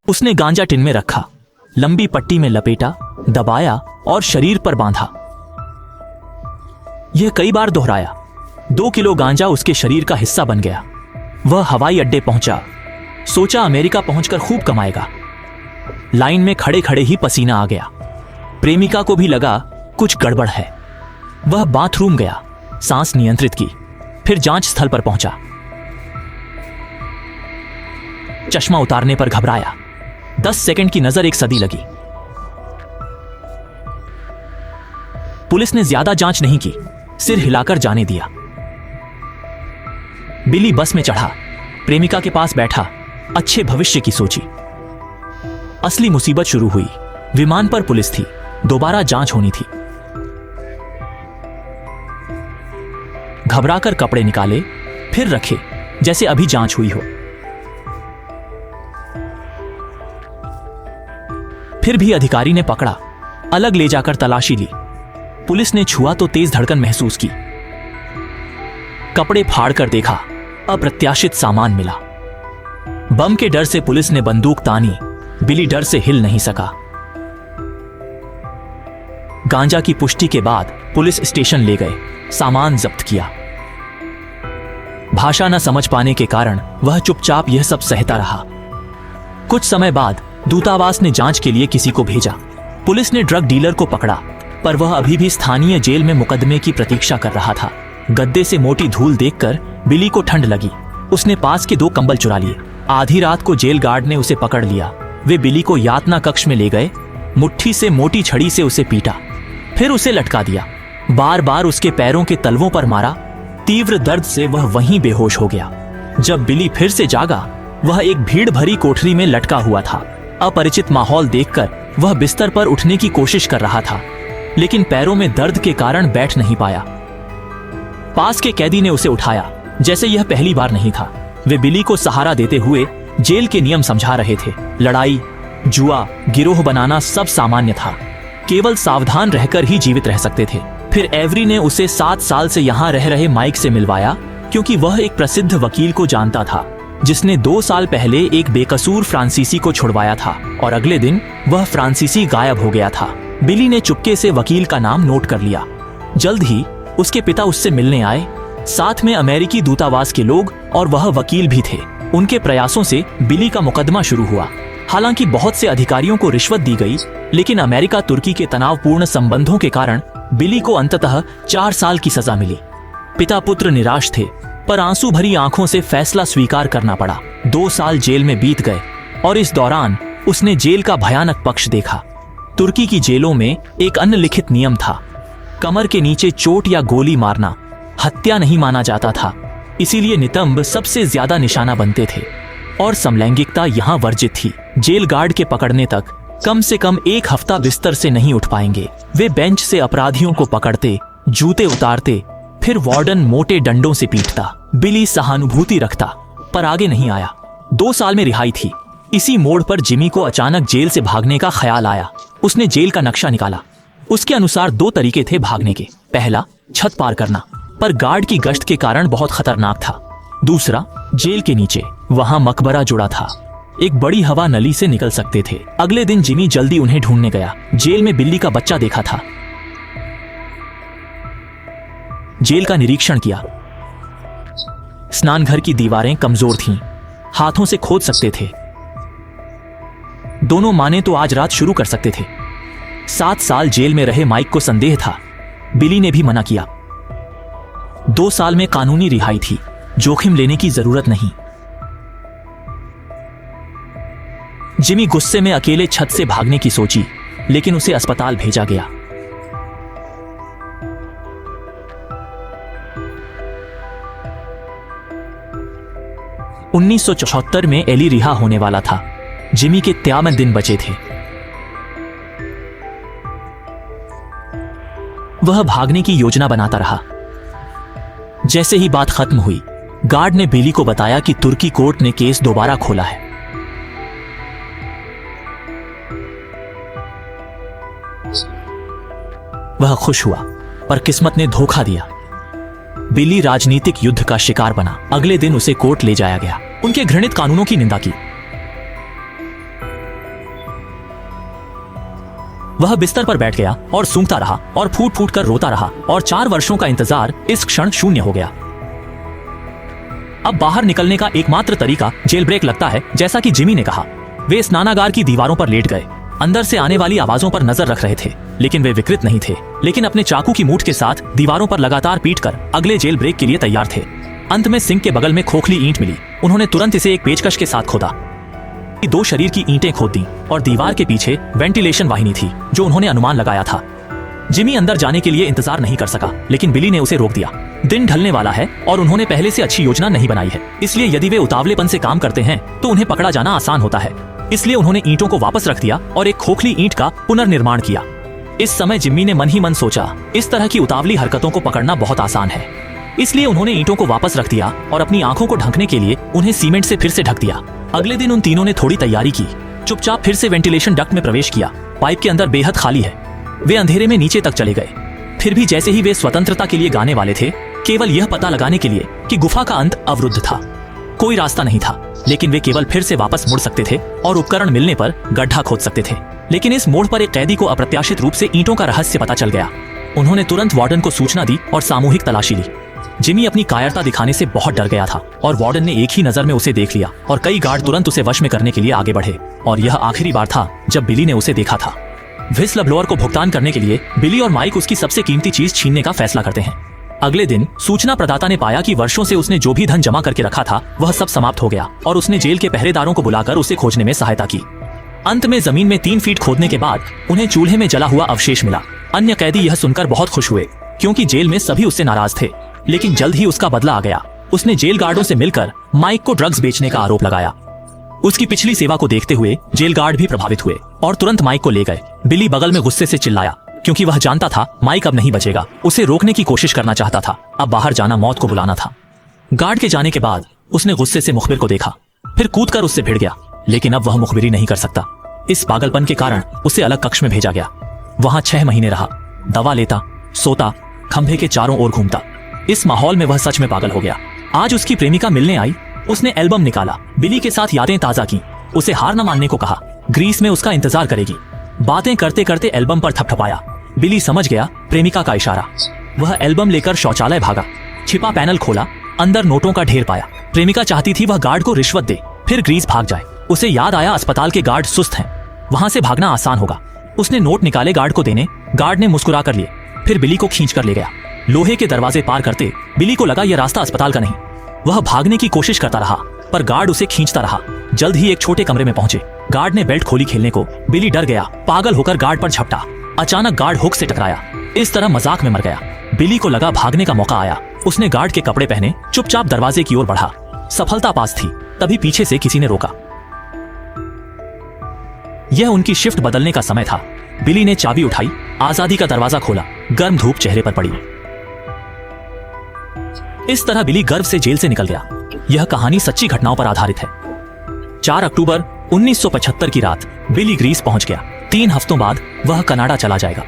उसने गांजा टिन में रखा, लंबी पट्टी में लपेटा, दबाया और शरीर पर बांधा। यह कई बार दोहराया। 2 किलो गांजा उसके शरीर का हिस्सा बन गया। वह हवाई अड्डे पहुंचा। सोचा अमेरिका पहुंचकर खूब कमाएगा। लाइन में खड़े खड़े ही पसीना आ गया। प्रेमिका को भी लगा कुछ गड़बड़ है। वह बाथरूम गया, सांस नियंत्रित की, फिर जांच स्थल पर पहुंचा। चश्मा उतारने पर घबराया। 10 सेकंड की नजर एक सदी लगी। पुलिस ने ज्यादा जांच नहीं की, सिर हिलाकर जाने दिया। बिली बस में चढ़ा, प्रेमिका के पास बैठा, अच्छे भविष्य की सोची। असली मुसीबत शुरू हुई। विमान पर पुलिस थी, दोबारा जांच होनी थी। घबराकर कपड़े निकाले, फिर रखे जैसे अभी जांच हुई हो। फिर भी अधिकारी ने पकड़ा, अलग ले जाकर तलाशी ली। पुलिस ने छुआ तो तेज धड़कन महसूस की। कपड़े फाड़कर देखा, अप्रत्याशित सामान मिला। बम के डर से पुलिस ने बंदूक तानी, बिली डर से हिल नहीं सका। गांजा की पुष्टि के बाद पुलिस स्टेशन ले गए, सामान जब्त किया। भाषा न समझ पाने के कारण वह चुपचाप यह सब सहता रहा। कुछ समय बाद दूतावास ने जांच के लिए किसी को भेजा। पुलिस ने ड्रग डीलर को पकड़ा, पर वह अभी भी स्थानीय जेल में मुकदमे की प्रतीक्षा कर रहा था। गद्दे से मोटी धूल देखकर बिली को ठंड लगी। उसने पास के 2 कंबल चुरा लिए। आधी रात को जेल गार्ड ने उसे पकड़ लिया। वे बिली को यातना कक्ष में ले गए, मुट्ठी से मोटी छड़ी से उसे पीटा, फिर उसे लटका दिया। बार बार उसके पैरों के तलवों पर मारा। तीव्र दर्द से वह वहीं बेहोश हो गया। जब बिली फिर से जागा, वह एक भीड़ भरी कोठरी में लटका हुआ था। अपरिचित माहौल देखकर वह बिस्तर पर उठने की कोशिश कर रहा था, लेकिन पैरों में दर्द के कारण बैठ नहीं पाया। पास के कैदी ने उसे उठाया, जैसे यह पहली बार नहीं था। वे बिली को सहारा देते हुए जेल के नियम समझा रहे थे। लड़ाई, जुआ, गिरोह बनाना सब सामान्य था। केवल सावधान रहकर ही जीवित रह सकते थे। फिर एवरी ने उसे 7 साल से यहाँ रह रहे माइक से मिलवाया, क्योंकि वह एक प्रसिद्ध वकील को जानता था, जिसने 2 साल पहले एक बेकसूर फ्रांसीसी को छुड़वाया था, और अगले दिन वह फ्रांसीसी गायब हो गया था। बिली ने चुपके से वकील का नाम नोट कर लिया। जल्द ही उसके पिता उससे मिलने आए, साथ में अमेरिकी दूतावास के लोग, और वह वकील भी थे। उनके प्रयासों से बिली का मुकदमा शुरू हुआ। हालांकि बहुत से अधिकारियों को रिश्वत दी गई, लेकिन अमेरिका तुर्की के तनावपूर्ण संबंधों के कारण बिली को अंततः 4 साल की सजा मिली। पिता पुत्र निराश थे, पर आंसू भरी आंखों से फैसला स्वीकार करना पड़ा। 2 साल जेल में बीत गए, और इस दौरान उसने जेल का भयानक पक्ष देखा। तुर्की की जेलों में एक अनलिखित नियम था, कमर के नीचे चोट या गोली मारना हत्या नहीं माना जाता था। इसीलिए नितंब सबसे ज्यादा निशाना बनते थे, और समलैंगिकता यहाँ वर्जित थी। जेल गार्ड के पकड़ने तक कम से कम 1 हफ्ता बिस्तर से नहीं उठ पाएंगे। वे बेंच से अपराधियों को पकड़ते, जूते उतारते, फिर वार्डन मोटे डंडों से पीटता। बिली सहानुभूति रखता, पर आगे नहीं आया। 2 साल में रिहाई थी। इसी मोड़ पर जिमी को अचानक जेल से भागने का ख्याल आया। उसने जेल का नक्शा निकाला। उसके अनुसार 2 तरीके थे भागने के। पहला, छत पार करना, पर गार्ड की गश्त के कारण बहुत खतरनाक था। दूसरा, जेल के नीचे, वहां मकबरा जुड़ा था, एक बड़ी हवा नली से निकल सकते थे। अगले दिन जिमी जल्दी उन्हें ढूंढने गया। जेल में बिल्ली का बच्चा देखा था। जेल का निरीक्षण किया। स्नानघर की दीवारें कमजोर थीं, हाथों से खोद सकते थे। दोनों माने तो आज रात शुरू कर सकते थे। 7 साल जेल में रहे माइक को संदेह था। बिली ने भी मना किया। 2 साल में कानूनी रिहाई थी, जोखिम लेने की जरूरत नहीं। जिमी गुस्से में अकेले छत से भागने की सोची, लेकिन उसे अस्पताल भेजा गया। उन्नीस 1974 में एली रिहा होने वाला था। जिमी के 53 दिन बचे थे। वह भागने की योजना बनाता रहा। जैसे ही बात खत्म हुई, गार्ड ने बिली को बताया कि तुर्की कोर्ट ने केस दोबारा खोला है। वह खुश हुआ, पर किस्मत ने धोखा दिया। बिली राजनीतिक युद्ध का शिकार बना। अगले दिन उसे कोर्ट ले जाया गया। उनके घृणित कानूनों की निंदा की। वह बिस्तर पर बैठ गया और सूंघता रहा और फूट फूट कर रोता रहा और 4 वर्षों का इंतजार इस क्षण शून्य हो गया। अब बाहर निकलने का एकमात्र तरीका जेल ब्रेक लगता है, जैसा कि जिमी ने कहा। वे स्नानागार की दीवारों पर लेट गए, अंदर से आने वाली आवाजों पर नजर रख रहे थे, लेकिन वे विकृत नहीं थे, लेकिन अपने चाकू की मूठ के साथ दीवारों पर लगातार पीटकर अगले जेल ब्रेक के लिए तैयार थे। अंत में सिंक के बगल में खोखली ईंट मिली। उन्होंने तुरंत इसे एक पेचकश के साथ खोदा। 2 शरीर की ईंटें खोद दी और दीवार के पीछे वेंटिलेशन वाहिनी थी जो उन्होंने अनुमान लगाया था। जिमी अंदर जाने के लिए इंतजार नहीं कर सका, लेकिन बिली ने उसे रोक दिया। दिन ढलने वाला है और उन्होंने पहले से अच्छी योजना नहीं बनाई है, इसलिए यदि वे उतावलेपन से काम करते हैं तो उन्हें पकड़ा जाना आसान होता है। इसलिए उन्होंने ईंटों को वापस रख दिया और एक खोखली ईंट का पुनर्निर्माण किया। इस समय जिम्मी ने मन ही मन सोचा, इस तरह की उतावली हरकतों को पकड़ना बहुत आसान है। इसलिए उन्होंने ईंटों को वापस रख दिया और अपनी आंखों को ढकने के लिए उन्हें सीमेंट से फिर से ढक दिया। अगले दिन उन तीनों ने थोड़ी तैयारी की, चुपचाप फिर से वेंटिलेशन डक्ट में प्रवेश किया। पाइप के अंदर बेहद खाली है। वे अंधेरे में नीचे तक चले गए। फिर भी जैसे ही वे स्वतंत्रता के लिए गाने वाले थे, केवल यह पता लगाने के लिए कि गुफा का अंत अवरुद्ध था। कोई रास्ता नहीं था, लेकिन वे केवल फिर से वापस मुड़ सकते थे और उपकरण मिलने पर गड्ढा खोद सकते थे। लेकिन इस मोड़ पर एक कैदी को अप्रत्याशित रूप से ईंटों का रहस्य पता चल गया। उन्होंने तुरंत वार्डन को सूचना दी और सामूहिक तलाशी ली। जिमी अपनी कायरता दिखाने से बहुत डर गया था और वार्डन ने एक ही नजर में उसे देख लिया और कई गार्ड तुरंत उसे वश में करने के लिए आगे बढ़े। और यह आखिरी बार था जब बिली ने उसे देखा था। व्हिस्ल ब्लोअर को भुगतान करने के लिए बिली और माइक उसकी सबसे कीमती चीज छीनने का फैसला करते हैं। अगले दिन सूचना प्रदाता ने पाया कि वर्षों से उसने जो भी धन जमा करके रखा था वह सब समाप्त हो गया और उसने जेल के पहरेदारों को बुलाकर उसे खोजने में सहायता की। अंत में जमीन में 3 फीट खोदने के बाद उन्हें चूल्हे में जला हुआ अवशेष मिला। अन्य कैदी यह सुनकर बहुत खुश हुए क्योंकि जेल में सभी उससे नाराज थे, लेकिन जल्द ही उसका बदला आ गया। उसने जेल गार्डों से मिलकर माइक को ड्रग्स बेचने का आरोप लगाया। उसकी पिछली सेवा को देखते हुए जेल गार्ड भी प्रभावित हुए और तुरंत माइक को ले गए। बिली बगल में गुस्से से चिल्लाया क्योंकि वह जानता था माइक अब नहीं बचेगा। उसे रोकने की कोशिश करना चाहता था। अब बाहर जाना मौत को बुलाना था। गार्ड के जाने के बाद उसने गुस्से से मुखबिर को देखा, फिर कूदकर उससे भिड़ गया, लेकिन अब वह मुखबिरी नहीं कर सकता। इस पागलपन के कारण उसे अलग कक्ष में भेजा गया। वहां 6 महीने रहा, दवा लेता, सोता, खंभे के चारों ओर घूमता। इस माहौल में वह सच में पागल हो गया। आज उसकी प्रेमिका मिलने आई। उसने एल्बम निकाला, बिली के साथ यादें ताजा की, उसे हार न मानने को कहा। ग्रीस में उसका इंतजार करेगी। बातें करते करते एल्बम पर थपथपाया। बिली समझ गया प्रेमिका का इशारा। वह एल्बम लेकर शौचालय भागा, छिपा पैनल खोला, अंदर नोटों का ढेर पाया। प्रेमिका चाहती थी वह गार्ड को रिश्वत दे, फिर ग्रीस भाग जाए। उसे याद आया अस्पताल के गार्ड सुस्त हैं, वहां से भागना आसान होगा। उसने नोट निकाले गार्ड को देने। गार्ड ने मुस्कुरा कर लिए, फिर बिली को खींच कर ले गया। लोहे के दरवाजे पार करते बिली को लगा यह रास्ता अस्पताल का नहीं। वह भागने की कोशिश करता रहा, पर गार्ड उसे खींचता रहा। जल्द ही एक छोटे कमरे में पहुंचे। गार्ड ने बेल्ट खोली खेलने को। बिली डर गया, पागल होकर गार्ड पर झपटा। अचानक गार्ड हुक से टकराया। इस तरह मजाक में मर गया। बिली को लगा भागने का मौका आया। उसने गार्ड के कपड़े पहने चुपचाप दरवाजे की ओर बढ़ा। सफलता पास थी, तभी पीछे से किसी ने रोका। यह उनकी शिफ्ट बदलने का समय था। बिली ने चाबी उठाई, आजादी का दरवाजा खोला। गर्म धूप चेहरे पर पड़ी। इस तरह बिली गर्व से जेल से निकल गया। यह कहानी सच्ची घटनाओं पर आधारित है। 4 अक्टूबर 1975 की रात बिली ग्रीस पहुंच गया। 3 हफ्तों बाद वह कनाडा चला जाएगा।